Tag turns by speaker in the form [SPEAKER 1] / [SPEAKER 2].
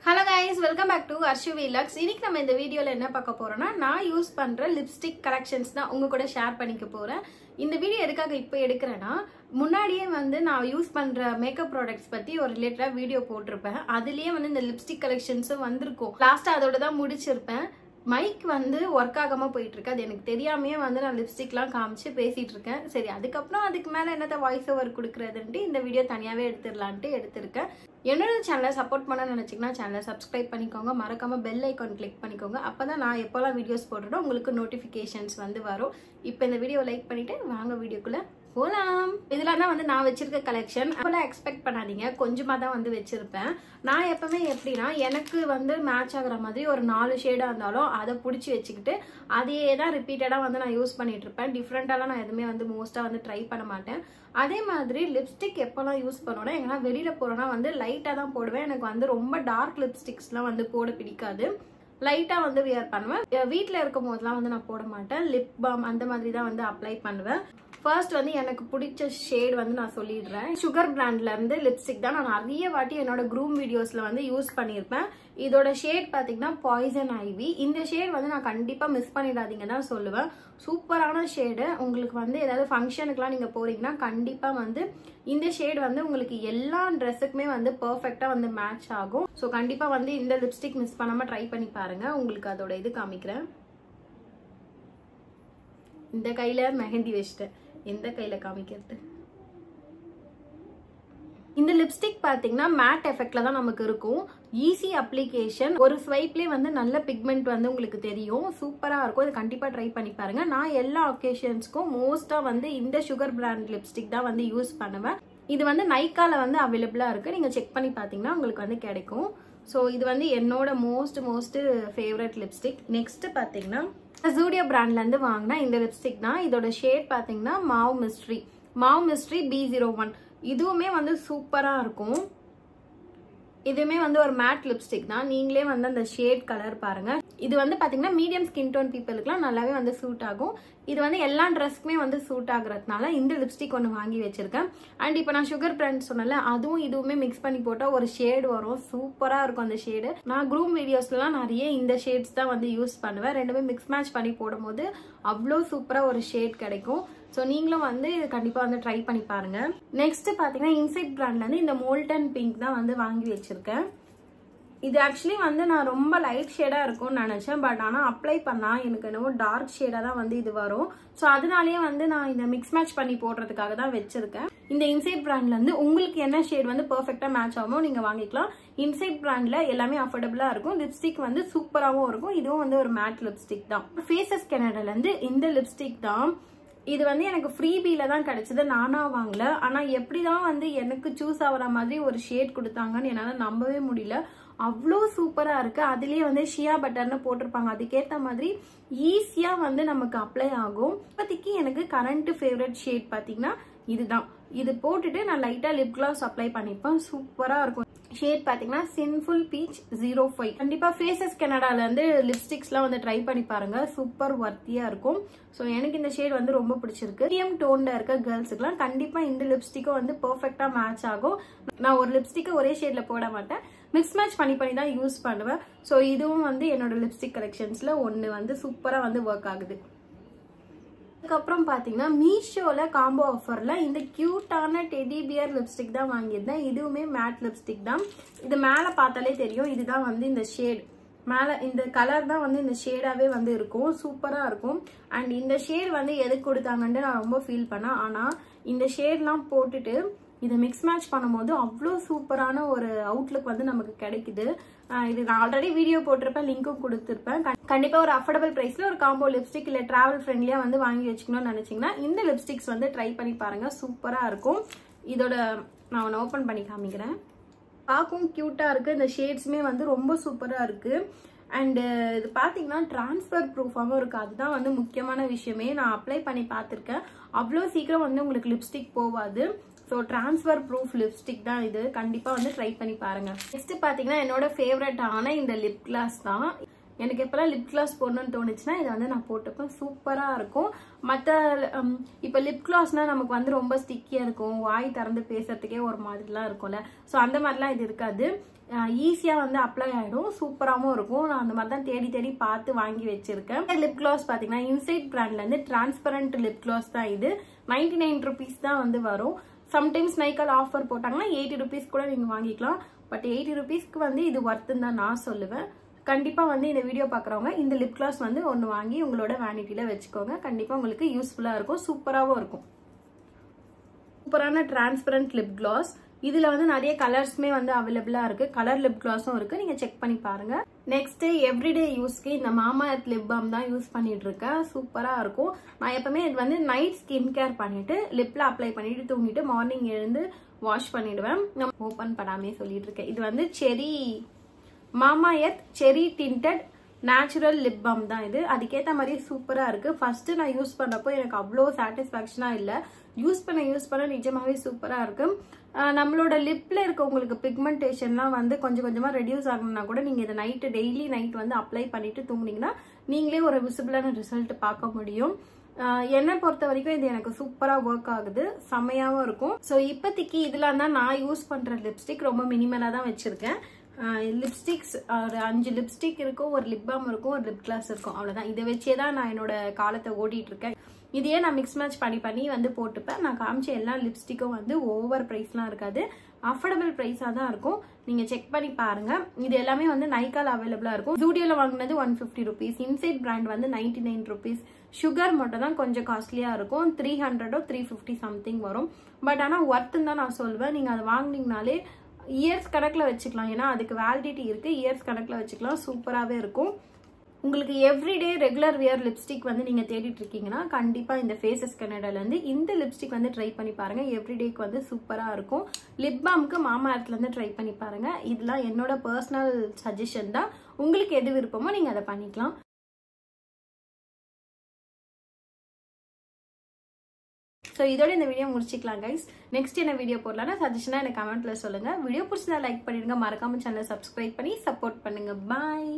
[SPEAKER 1] Hello guys, welcome back to Arshu Vlogs. இன்னைக்கு நம்ம இந்த வீடியோல என்ன பார்க்க போறோம்னா நான் யூஸ் பண்ற லிப்ஸ்டிக் கலெக்ஷன்ஸ் தான் உங்க கூட ஷேர் பண்ணிக்க போறேன். இந்த வீடியோ எதுக்காக இப்போ எடுக்கிறேன்னா முன்னாடியே நான் யூஸ் பண்ற மேக்கப் ப்ராடக்ட்ஸ் பத்தி ஒரு ரிலேட்டடா வீடியோ போட்டிருப்பேன். அதுலயே இந்த லிப்ஸ்டிக் கலெக்ஷன்ஸும் வந்திருக்கும். லாஸ்டா அதோட தான் முடிச்சிருப்பேன். மைக் ஒர்க் ஆகாம போயிட்டு இருக்கு. அது எனக்கு தெரியாமையே நான் லிப்ஸ்டிக்லாம் காமிச்சு பேசிட்டு இருக்கேன். சரி, அதுக்கப்புறம் அதுக்கு மேல என்னத்த வாய்ஸ் ஓவர் கொடுக்கறதுன்ட்டு இந்த வீடியோ தனியாவே எடுத்துடலான்ட்டு எடுத்திருக்கேன். என்னோட சேனலை சப்போர்ட் பண்ண நினைச்சீங்கன்னா சேனலை சப்ஸ்கிரைப் பண்ணிக்கோங்க. மறக்காம பெல் ஐக்கான் கிளிக் பண்ணிக்கோங்க. அப்பதான் நான் எப்போல்லாம் வீடியோஸ் போடுறேனோ உங்களுக்கு நோட்டிபிகேஷன்ஸ் வரும். இப்போ இந்த வீடியோ லைக் பண்ணிட்டு வாங்க வீடியோக்குள்ள போலாம். இதெல்லாம் தான் நான் வச்சிருக்க கலெக்ஷன். அப்பெல்லாம் எக்ஸ்பெக்ட் பண்ணாதீங்க, கொஞ்சமா தான் வச்சிருப்பேன். நான் எப்பவுமே எப்படின்னா எனக்கு மேட்ச் ஆகுற மாதிரி ஒரு 4 ஷேடா இருந்தாலும் அதை பிடிச்சி வச்சுக்கிட்டு அதையே தான் ரிப்பீட்டடா நான் யூஸ் பண்ணிட்டு இருப்பேன். டிஃப்ரெண்டாலாம் நான் எதுவுமே மோஸ்டா ட்ரை பண்ண மாட்டேன். அதே மாதிரி லிப்ஸ்டிக் எப்பெல்லாம் யூஸ் பண்ணுவேன்னா எங்கன்னா வெளியில போறேன்னா லைட்டா தான் போடுவேன். எனக்கு ரொம்ப டார்க் லிப்ஸ்டிக்ஸ்லாம் போட பிடிக்காது. லைட்டா வியர் பண்ணுவேன். வீட்டுல இருக்கும் போதெல்லாம் நான் போட மாட்டேன். லிப் பாம் அந்த மாதிரி தான் அப்ளை பண்ணுவேன். ஃபர்ஸ்ட் எனக்கு பிடிச்ச ஷேட் நான் சொல்லிடுறேன். சுகர் பிராண்ட்ல இருந்து லிப்ஸ்டிக் தான் நான் நிறைய வாட்டி என்னோட க்ரூம் வீடியோஸ்ல யூஸ் பண்ணியிருப்பேன். இதோட ஷேட் பாத்தீங்கன்னா பாய்சன் ஐவி. இந்த ஷேட் நான் கண்டிப்பா மிஸ் பண்ணிடாதீங்க தான் சொல்லுவேன். சூப்பரான ஷேடு. உங்களுக்கு ஏதாவது ஃபங்க்ஷனுக்குலாம் நீங்க போறீங்கன்னா கண்டிப்பா இந்த ஷேட் உங்களுக்கு எல்லா ட்ரெஸ்ஸுக்குமே பெர்ஃபெக்டா மேட்ச் ஆகும். ஸோ கண்டிப்பா இந்த லிப்ஸ்டிக் மிஸ் பண்ணாம ட்ரை பண்ணி பாருங்க. உங்களுக்கு அதோட இது காமிக்கிறேன். இந்த கையில மெஹந்தி வச்சிட்டேன், எந்த கையில காமிக்கிறது. இந்த லிப்ஸ்டிக் பாத்தீங்கன்னா மேட் எஃபெக்ட்ல தான் நமக்கு இருக்கும். Easy application. ஒரு ஸ்வைப்லயே நல்ல பிக்மெண்ட் உங்களுக்கு தெரியும். சூப்பரா இருக்கும். இது கண்டிப்பா ட்ரை பண்ணி பாருங்க. நான் எல்லா ஒகேஷன்ஸ்க்கும் மோஸ்டா இந்த சுகர் பிராண்ட் லிப்ஸ்டிக் தான் யூஸ் பண்ணுவேன். இது நைக்கால அவைலபிளா இருக்கு. நீங்க செக் பண்ணி பாத்தீங்கன்னா உங்களுக்கு கிடைக்கும். ஸோ இது என்னோட மோஸ்ட் ஃபேவரட் லிப்ஸ்டிக். நெக்ஸ்ட் பாத்தீங்கன்னா ஜூடியோ பிராண்ட்ல இருந்து வாங்கினா இந்த லிப்ஸ்டிக் தான். இதோட ஷேட் பாத்தீங்கன்னா மாவ் மிஸ்ட்ரி B01. இதுவுமே சூப்பரா இருக்கும். இதுவுமே ஒரு மேட் லிப்ஸ்டிக் தான். நீங்களே அந்த ஷேட் கலர் பாருங்க. இது பாத்தீங்கன்னா மீடியம் ஸ்கின் டோன் பீப்புளுக்குலாம் நல்லாவே சூட் ஆகும். இது எல்லா ட்ரெஸ்க்குமே சூட் ஆகுறதுனால இந்த லிப்ஸ்டிக் ஒன்று வாங்கி வச்சிருக்கேன். அண்ட் இப்போ நான் சுகர் பிராண்ட் சொன்னல, அதுவும் இதுவுமே மிக்ஸ் பண்ணி போட்டா ஒரு ஷேட் வரும். சூப்பரா இருக்கும் அந்த ஷேடு. நான் க்ரூம் வீடியோஸ்லாம் நிறைய இந்த ஷேட்ஸ் தான் யூஸ் பண்ணுவேன். ரெண்டுமே மிக்ஸ் மேட்ச் பண்ணி போடும் போது அவ்வளோ சூப்பரா ஒரு ஷேட் கிடைக்கும். ஸோ நீங்களும் கண்டிப்பா ட்ரை பண்ணி பாருங்க. நெக்ஸ்ட் பாத்தீங்கன்னா இன்சைட் பிராண்ட்ல இருந்து இந்த மோல்டன் பிங்க் தான் வாங்கி வச்சிருக்கேன். இது ஆக்சுவலி நான் ரொம்ப லைட் ஷேடா இருக்கும்னு நினைச்சேன். பட் ஆனா அப்ளை பண்ணா எனக்கு என்னவோ டார்க் ஷேடா தான் இது வரும். ஸோ அதனாலேயே நான் இந்த மிக்ஸ் மேட்ச் பண்ணி போடுறதுக்காக தான் வச்சிருக்கேன். இந்த இன்சைட் பிராண்ட்ல இருந்து உங்களுக்கு என்ன ஷேட் பெர்ஃபெக்டா மேட்ச் ஆகுமோ நீங்க வாங்கிக்கலாம். இன்சைட் பிராண்ட்ல எல்லாமே அஃபோர்டபுளா இருக்கும். லிப்ஸ்டிக் சூப்பராகவும் இருக்கும். இதுவும் ஒரு மேட் லிப்ஸ்டிக் தான். ஃபேஸஸ் கனடால இருந்து இந்த லிப்ஸ்டிக் தான். இது எனக்கு ஃப்ரீபில தான் கிடைச்சது. நானா வாங்கல. ஆனா எப்படிதான் எனக்கு சூஸ் ஆகுற மாதிரி ஒரு ஷேட் கொடுத்தாங்கன்னு என்னால நம்பவே முடியல. அவ்வளோ சூப்பரா இருக்கு. அதுலயே ஷியா பட்டர்னு போட்டிருப்பாங்க. அதுக்கேத்த மாதிரி ஈஸியா நமக்கு அப்ளை ஆகும். இப்போதைக்கு எனக்கு கரண்ட் ஃபேவரட் ஷேட் பாத்தீங்கன்னா இதுதான். இது போட்டுட்டு நான் லைட்டா லிப் கிளாஸ் அப்ளை பண்ணிப்பேன். சூப்பரா இருக்கும். ஷேட் பாத்தீங்கன்னா சின்ஃபுல் பீச் 05. கண்டிப்பா ஃபேஸஸ் கனடால இருந்து லிப்ஸ்டிக்ஸ்லாம் ட்ரை பண்ணி பாருங்க. சூப்பர் வர்த்தியா இருக்கும். ஸோ எனக்கு இந்த ஷேட் ரொம்ப பிடிச்சிருக்கு. மீடியம் டோன்ல இருக்க கேர்ள்ஸுக்குலாம் கண்டிப்பா இந்த லிப்ஸ்டிக்கும் பெர்ஃபெக்டா மேட்ச் ஆகும். நான் ஒரு லிப்ஸ்டிக்கை ஒரே ஷேட்ல போட மாட்டேன். மிக்ஸ் மேட்ச் பண்ணி தான் யூஸ் பண்ணுவேன். ஸோ இதுவும் என்னோட லிப்ஸ்டிக் கலெக்ஷன்ஸ்ல ஒன்னு சூப்பரா ஒர்க் ஆகுது. அதுக்கப்புறம் பாத்தீங்கன்னா மீஷோல காம்போ ஆஃபர்ல இந்த கியூட்டான டெடி பியர் லிப்ஸ்டிக் தான் வாங்கியிருந்தேன். இதுவுமே மேட் லிப்ஸ்டிக் தான். இது மேல பார்த்தாலே தெரியும். இதுதான் இந்த ஷேட். மேல இந்த கலர் தான் இந்த ஷேடாவே இருக்கும். சூப்பரா இருக்கும். அண்ட் இந்த ஷேட் எதுக்கு கொடுத்தாங்கன்னு நான் ரொம்ப ஃபீல் பண்ணேன். ஆனா இந்த ஷேட்லாம் போட்டுட்டு இதை மிக்ஸ் மேட்ச் பண்ணும்போது அவ்வளோ சூப்பரான ஒரு அவுட்லுக் நமக்கு கிடைக்குது. இது நான் ஆல்ரெடி வீடியோ போட்டிருப்பேன், லிங்க்கும் கொடுத்துருப்பேன். கண்டிப்பா ஒரு அஃபோர்டபுள் பிரைஸ்ல ஒரு காம்போ லிப்ஸ்டிக் இல்ல டிராவல் ஃப்ரெண்ட்லியா வாங்கி வச்சுக்கணும்னு நினைச்சீங்கன்னா இந்த லிப்ஸ்டிக்ஸ் ட்ரை பண்ணி பாருங்க. சூப்பரா இருக்கும். இதோட நான் ஓபன் பண்ணி காமிக்கிறேன். பார்க்கவும் கியூட்டா இருக்கு. இந்த ஷேட்ஸுமே ரொம்ப சூப்பரா இருக்கு. அண்ட் இது பாத்தீங்கன்னா டிரான்ஸ்ஃபர் ப்ரூஃபாகவும் இருக்கு. அதுதான் முக்கியமான விஷயமே. நான் அப்ளை பண்ணி பார்த்துருக்கேன். அவ்வளோ சீக்கிரம் உங்களுக்கு லிப்ஸ்டிக் போவாது. ஸோ டிரான்ஸ்ஃபர் ப்ரூஃப் லிப்ஸ்டிக் தான் இது. கண்டிப்பா ட்ரை பண்ணி பாருங்க. நெக்ஸ்ட் பாத்தீங்கன்னா என்னோட ஃபேவரட்டான இந்த லிப் கிளாஸ் தான். எனக்கு எப்பெல்லாம் லிப் கிளாஸ் போடணும்னு தோணுச்சுன்னா இதை நான் போட்டுப்பேன். சூப்பரா இருக்கும். மற்ற இப்போ லிப் கிளாஸ்னா நமக்கு ரொம்ப ஸ்டிக்கியா இருக்கும். வாய் திறந்து பேசுறதுக்கே ஒரு மாதிரிலாம் இருக்கும்ல. ஸோ அந்த மாதிரிலாம் இது இருக்காது. ஈஸியாக வந்து அப்ளை ஆகிடும், சூப்பராகவும் இருக்கும். நான் அந்த மாதிரி தான் தேடி தேடி பார்த்து வாங்கி வச்சிருக்கேன். லிப் கிளாஸ் பார்த்தீங்கன்னா இன்சைட் பிராண்ட்லேருந்து டிரான்ஸ்பரண்ட் லிப் கிளாஸ் தான் இது. 99 rupees தான் வந்து வரும். சம்டைம்ஸ் நைக்கால் ஆஃபர் போட்டாங்கன்னா 80 rupees கூட நீங்கள் வாங்கிக்கலாம். பட் 80 rupeesக்கு வந்து இது ஒர்த்துன்னு தான் நான் சொல்லுவேன். கண்டிப்பாக வந்து இந்த வீடியோ பார்க்குறவங்க இந்த லிப் கிளாஸ் வந்து ஒன்று வாங்கி உங்களோட வேனிட்டியில் வச்சுக்கோங்க. கண்டிப்பாக உங்களுக்கு யூஸ்ஃபுல்லாக இருக்கும், சூப்பராகவும் இருக்கும். சூப்பரான டிரான்ஸ்பரண்ட் லிப் கிளாஸ். இதுல வந்து நிறைய கலர்ஸ்மே வந்து அவைலபிளா இருக்கு. கலர் லிப் கிளாஸும் இருக்கு, நீங்க செக் பண்ணி பாருங்க. நெக்ஸ்ட் எவ்ரிடே யூஸ்க்கு இந்த மாமா எர்த் லிப் பாம் தான் யூஸ் பண்ணிட்டு இருக்கேன். சூப்பரா இருக்கும். நான் எப்பவுமே இது வந்து நைட் ஸ்கின் கேர் பண்ணிட்டு லிப்ல அப்ளை பண்ணிட்டு தூங்கிட்டு மார்னிங் எழுந்து வாஷ் பண்ணிடுவேன். நான் ஓபன் பண்ணாமே சொல்லிட்டு இருக்கேன். இது வந்து செரி மாமா எர்த் செரி டிண்டட் நேச்சுரல் லிப் பாம் தான் இது. அதுக்கேற்ற மாதிரி சூப்பரா இருக்கு. ஃபர்ஸ்ட் நான் யூஸ் பண்ணப்போ எனக்கு அவ்வளோ சாட்டிஸ்பாக்சனா இல்லை. யூஸ் பண்ண நிஜமாவே சூப்பரா இருக்கு. நம்மளோட லிப்ல இருக்க உங்களுக்கு பிக்மெண்டேஷன்லாம் வந்து கொஞ்சம் கொஞ்சமா ரெடியூஸ் ஆகணும்னா கூட நீங்க இதை டெய்லி நைட் வந்து அப்ளை பண்ணிட்டு தூங்குனீங்கன்னா நீங்களே ஒரு விசிபிளான ரிசல்ட் பார்க்க முடியும். என்னை பொறுத்த வரைக்கும் இது எனக்கு சூப்பரா ஒர்க் ஆகுது, செம்மையாவும் இருக்கும். ஸோ இப்போதைக்கு இதெல்லாம் தான் நான் யூஸ் பண்ற லிப்ஸ்டிக். ரொம்ப மினிமலா தான் வச்சிருக்கேன். லிப்ஸ்டிக்ஸ் ஒரு 5 லிப்ஸ்டிக் இருக்கும், ஒரு லிப் பாம் இருக்கும், ஒரு லிப் கிளாஸ் இருக்கும், அவ்வளவுதான். இதை வச்சே தான் நான் என்னோட காலத்தை ஓட்டிட்டு இருக்கேன். இதையே நான் மிக்ஸ் மேட்ச் பண்ணி வந்து போட்டுப்பேன். நான் காமிச்ச எல்லா லிப்ஸ்டிக்கும் வந்து ஓவர் ப்ரைஸ்லாம் இருக்காது, அஃபோர்டபுள் ப்ரைஸாக தான் இருக்கும். நீங்கள் செக் பண்ணி பாருங்க. இது எல்லாமே வந்து நைக்கால் அவைலபிளாக இருக்கும். ஜூடியோவில் வாங்கினது 150 rupees, இன்சைட் பிராண்ட் வந்து 99 rupees. சுகர் மட்டும் தான் கொஞ்சம் காஸ்ட்லியாக இருக்கும், 300 or 350 சம்திங் வரும். பட் ஆனால் ஒர்த்துன்னு தான் நான் சொல்வேன். நீங்கள் அதை வாங்கினீங்கனாலே இயர்ஸ் கணக்கில் வச்சுக்கலாம், ஏன்னா அதுக்கு வேலிடிட்டி இருக்கு. இயர்ஸ் கணக்கில் வச்சுக்கலாம், சூப்பராகவே இருக்கும். உங்களுக்கு எவ்ரிடே ரெகுலர் வியர் லிப்ஸ்டிக் வந்து நீங்க தேடிட்டு இருக்கீங்கன்னா கண்டிப்பா இந்த ஃபேஸஸ் கனடால இருந்து இந்த லிப்ஸ்டிக் வந்து ட்ரை பண்ணி பாருங்க. எவ்ரிடேக்கு வந்து சூப்பரா இருக்கும். லிப் பாம்க்கு மாமா எர்த்ல இருந்து ட்ரை பண்ணி பாருங்க. இதெல்லாம் என்னோட பர்சனல் சஜஷன் தான். உங்களுக்கு எது விருப்பமோ நீங்க அதை பண்ணிக்கலாம். ஸோ இதோட இந்த வீடியோ முடிச்சிக்கலாம் கைஸ். நெக்ஸ்ட் என்ன வீடியோ போடலாம்னா சஜஷனா எனக்கு கமெண்ட்ல சொல்லுங்க. வீடியோ பிடிச்சதா லைக் பண்ணிடுங்க, மறக்காம சேனலை சப்ஸ்கிரைப் பண்ணி சப்போர்ட் பண்ணுங்க. பாய்.